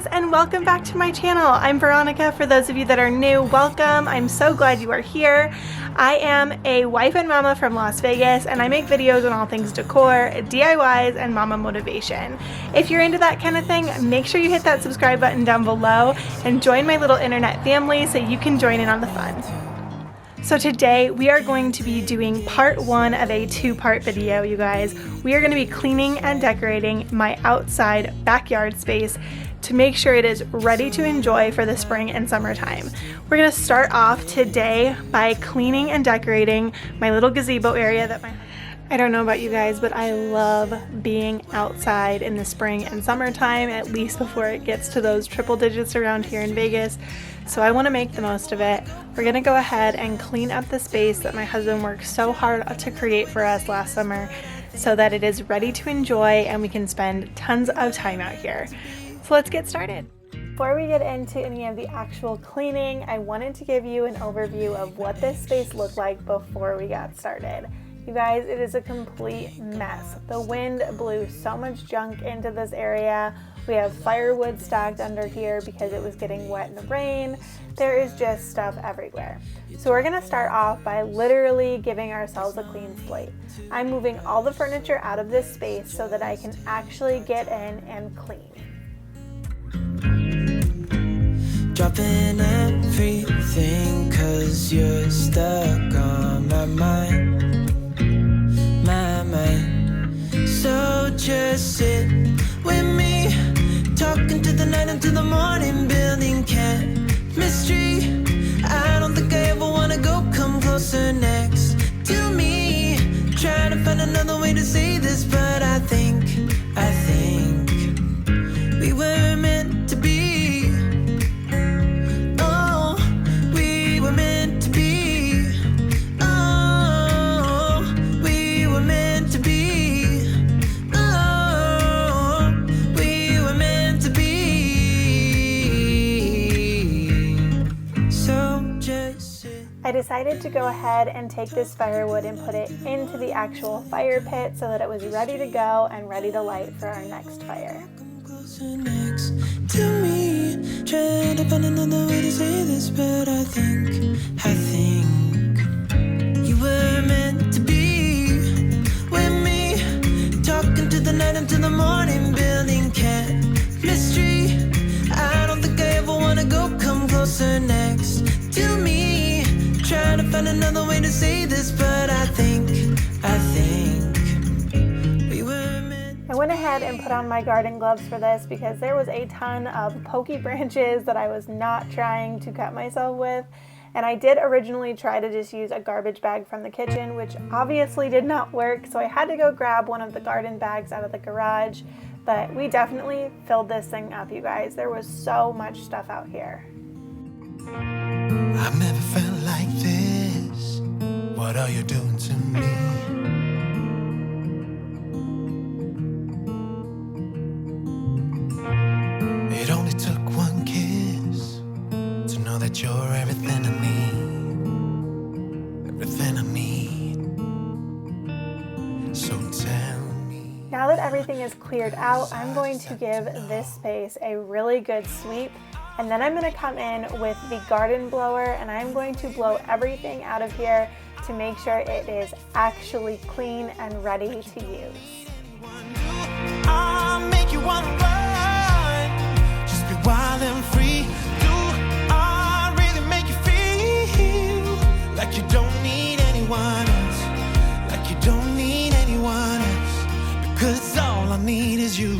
guys, and welcome back to my channel. I'm Veronica. For those of you that are new, welcome. I'm so glad you are here. I am a wife and mama from Las Vegas, and I make videos on all things decor, DIYs, and mama motivation. If you're into that kind of thing, make sure you hit that subscribe button down below and join my little internet family so you can join in on the fun. So today we are going to be doing part one of a two-part video, you guys. We are going to be cleaning and decorating my outside backyard space to make sure it is ready to enjoy for the spring and summertime. We're going to start off today by cleaning and decorating my little gazebo area I don't know about you guys, but I love being outside in the spring and summertime, at least before it gets to those triple digits around here in Vegas. So I want to make the most of it. We're going to go ahead and clean up the space that my husband worked so hard to create for us last summer so that it is ready to enjoy and we can spend tons of time out here. So let's get started. Before we get into any of the actual cleaning, I wanted to give you an overview of what this space looked like before we got started. You guys, it is a complete mess. The wind blew so much junk into this area. We have firewood stacked under here because it was getting wet in the rain. There is just stuff everywhere. So we're gonna start off by literally giving ourselves a clean slate. I'm moving all the furniture out of this space so that I can actually get in and clean. Dropping everything 'cause you're stuck on my mind. So just sit with me, talking to the night until the morning, building chemistry. I don't think I ever wanna go come closer next to me. Trying to find another way to say this, but I think we were meant to be. Oh, we were meant to be. Oh, we were meant to be. I decided to go ahead and take this firewood and put it into the actual fire pit so that it was ready to go and ready to light for our next fire. Next to me, trying to find another way to say this, but I think you were meant to be with me, talking to the night until the morning, building chemistry. I don't think I ever wanna go come closer next to me. Trying to find another way to say this, but I think we were meant. I went ahead and put on my garden gloves for this because there was a ton of pokey branches that I was not trying to cut myself with. And I did originally try to just use a garbage bag from the kitchen, which obviously did not work. So I had to go grab one of the garden bags out of the garage. But we definitely filled this thing up, you guys. There was so much stuff out here. I've never felt like this. What are you doing to me? It only took one kiss to know that you're everything I need. Everything I need. So tell me. Now that everything is cleared out, I'm going to give this space a really good sweep. And then I'm going to come in with the garden blower and I'm going to blow everything out of here to make sure it is actually clean and ready to use. I'll make you want to run. Just be wild and free. Do I really make you feel like you don't need anyone else? Like you don't need anyone else? Because all I need is you.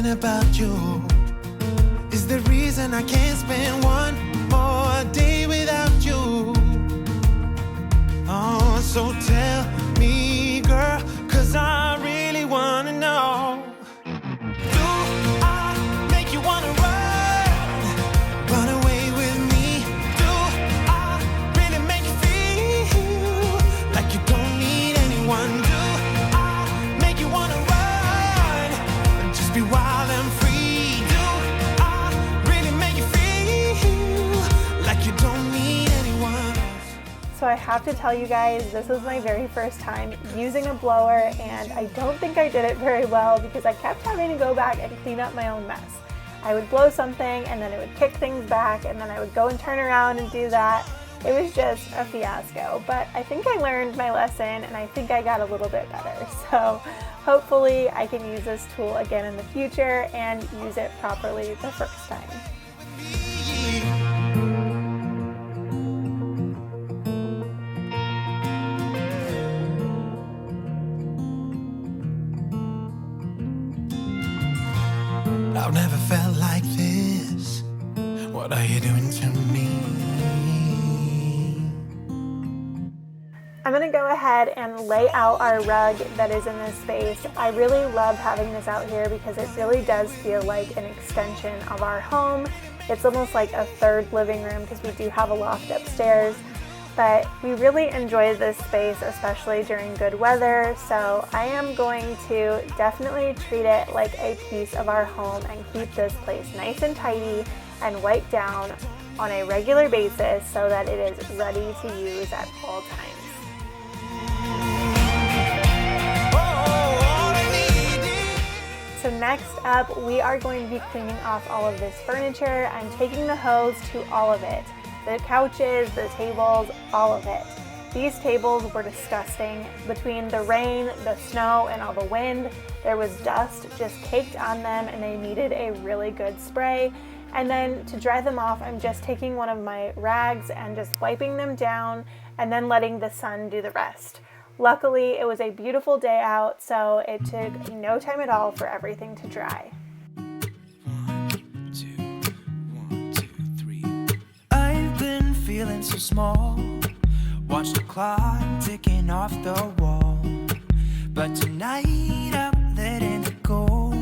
About you is the reason I can't spend one more day without you. Oh, so tell me, girl, 'cause I really wanna know. Do I make you wanna run away with me? Do I really make you feel like you have to tell you guys, this was my very first time using a blower, and I don't think I did it very well because I kept having to go back and clean up my own mess. I would blow something and then it would kick things back, and then I would go and turn around and do that. It was just a fiasco, but I think I learned my lesson and I think I got a little bit better. So hopefully I can use this tool again in the future and use it properly the first time. I've never felt like this. What are you doing to me? I'm gonna go ahead and lay out our rug that is in this space. I really love having this out here because it really does feel like an extension of our home. It's almost like a third living room because we do have a loft upstairs. But we really enjoy this space, especially during good weather, so I am going to definitely treat it like a piece of our home and keep this place nice and tidy and wiped down on a regular basis so that it is ready to use at all times. So next up, we are going to be cleaning off all of this furniture. I'm taking the hose to all of it. The couches, the tables, all of it. These tables were disgusting. Between the rain, the snow, and all the wind, there was dust just caked on them and they needed a really good spray. And then to dry them off, I'm just taking one of my rags and just wiping them down and then letting the sun do the rest. Luckily, it was a beautiful day out, so it took no time at all for everything to dry. Feeling so small, watch the clock ticking off the wall, but tonight I'm letting it go.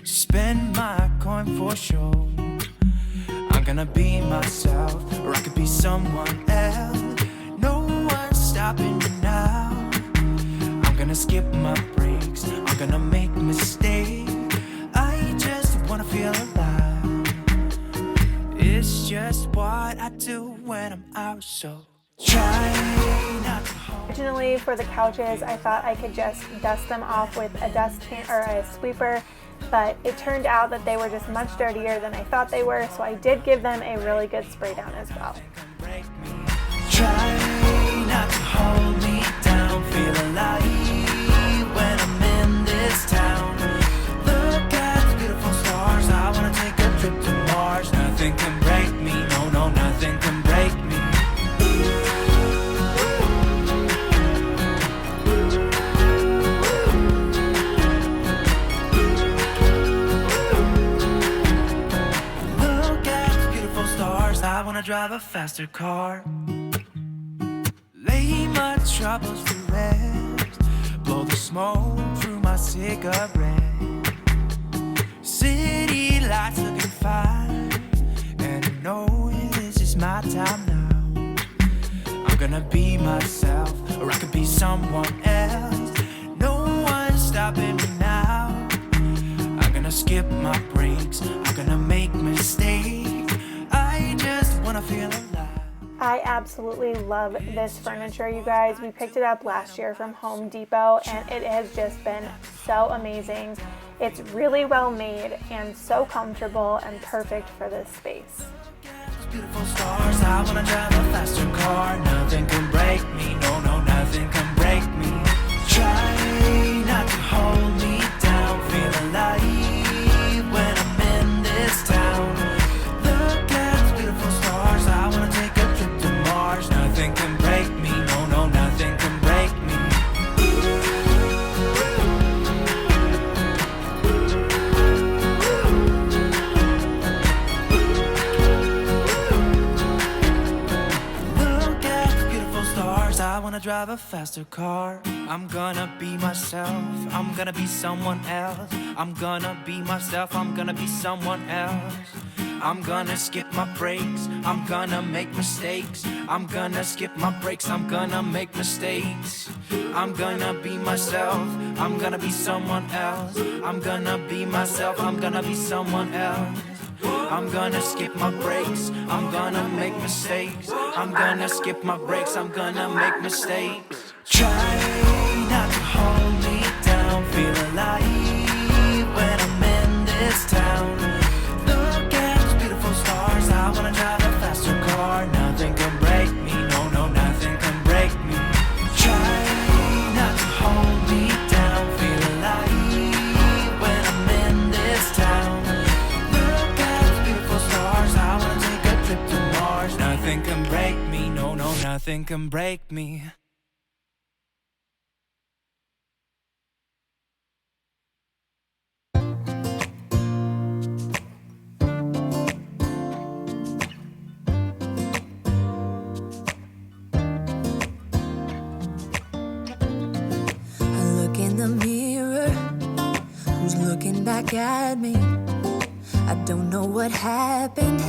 Spend my coin for sure. I'm gonna be myself, or I could be someone else. No one's stopping me now. I'm gonna skip my breaks, I'm gonna make mistakes. I just wanna feel alive. It's just what I do when I'm out, so try not to hold. Originally for the couches, I thought I could just dust them off with a dustpan or a sweeper, but it turned out that they were just much dirtier than I thought they were, so I did give them a really good spray down as well. Try not to hold me down, feel alive when I'm in this town. Look at the beautiful stars, I wanna take a trip to Mars. Nothing can break me, no, no, nothing can break me. Look at the beautiful stars, I wanna drive a faster car. Lay my troubles to rest, blow the smoke through my cigarette. City lights looking fine, and I know this is my time now. I'm gonna be myself, or I could be someone else. No one's stopping me now. I'm gonna skip my breaks, I'm gonna make mistakes. I just wanna feel alive. I absolutely love this furniture, you guys. We picked it up last year from Home Depot and it has just been so amazing. It's really well made and so comfortable and perfect for this space. Beautiful stars, I wanna drive a faster car. Nothing can break me, no, no, nothing can break me. Try not to hold me down, feel alive when I'm in this town. Look at the beautiful stars, I wanna take a trip to Mars. Nothing can break me, no, no, nothing can break me. I wanna drive a faster car. I'm gonna be myself, I'm gonna be someone else. I'm gonna be myself, I'm gonna be someone else. I'm gonna skip my breaks, I'm gonna make mistakes. I'm gonna skip my breaks, I'm gonna make mistakes. I'm gonna be myself, I'm gonna be someone else. I'm gonna be myself, I'm gonna be someone else. I'm gonna skip my breaks. I'm gonna make mistakes. I'm gonna skip my breaks. I'm gonna make mistakes. Try not to hold me down. Feel alive when I'm in this town. Look at those beautiful stars. I wanna drive a faster car. Nothing can break me. No, no, nothing can break me. Try not to hold me down. Feel alive when I'm in this town. Look at those beautiful stars. I wanna take a trip to Mars. Nothing can break me. No, no, nothing can break me. Looking back at me, I don't know what happened.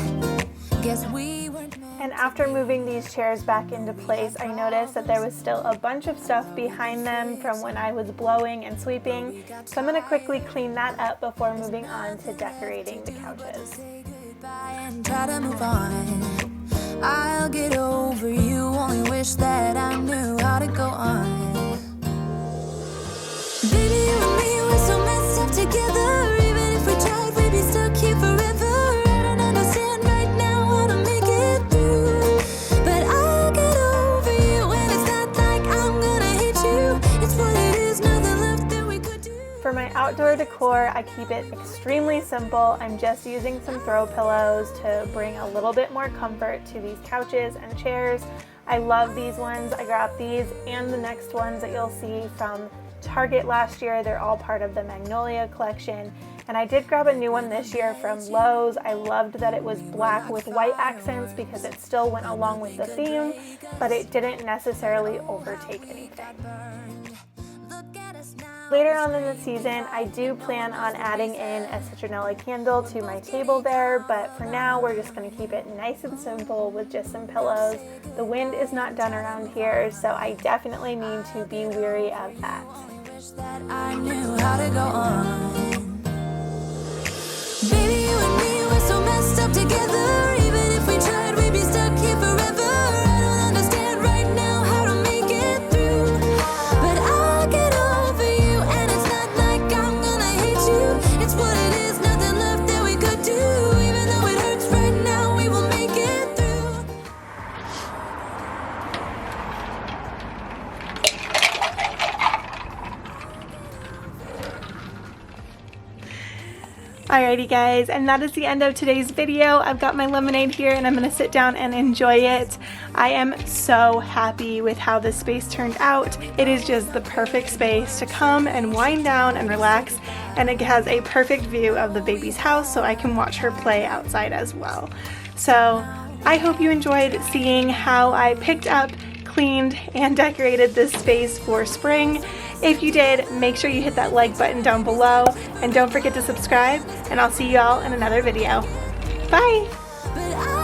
Guess we weren't meant. And after moving these chairs back into place, I noticed that there was still a bunch of stuff behind them from when I was blowing and sweeping. So I'm going to quickly clean that up before moving on to decorating the couches. And try to move on. I'll get over you. Only wish that I knew how to go on. Baby, you and me, we're so messed up together. Even if we tried, we'd be stuck here forever. I don't understand right now how to make it through, but I'll get over you. And it's not like I'm gonna hate you. It's what it is, nothing left that we could do. For my outdoor decor, I keep it extremely simple. I'm just using some throw pillows to bring a little bit more comfort to these couches and chairs. I love these ones. I grabbed these and the next ones that you'll see from Target last year. They're all part of the Magnolia collection, and I did grab a new one this year from Lowe's. I loved that it was black with white accents because it still went along with the theme, but it didn't necessarily overtake anything. Later on in the season, I do plan on adding in a citronella candle to my table there, but for now we're just going to keep it nice and simple with just some pillows. The wind is not done around here, so I definitely need to be wary of that. That I knew how to go on. Baby, you and me, we're so messed up together. Even if we tried, we'd be stuck here forever. I don't understand right now how to make it through, but I'll get over you. And it's not like I'm gonna hate you. It's what it is, nothing left that we could do. Even though it hurts right now, we will make it through. Alrighty guys, and that is the end of today's video. I've got my lemonade here and I'm going to sit down and enjoy it. I am so happy with how this space turned out. It is just the perfect space to come and wind down and relax, and it has a perfect view of the baby's house so I can watch her play outside as well. So I hope you enjoyed seeing how I picked up, cleaned, and decorated this space for spring. If you did, make sure you hit that like button down below, and don't forget to subscribe, and I'll see you all in another video. Bye!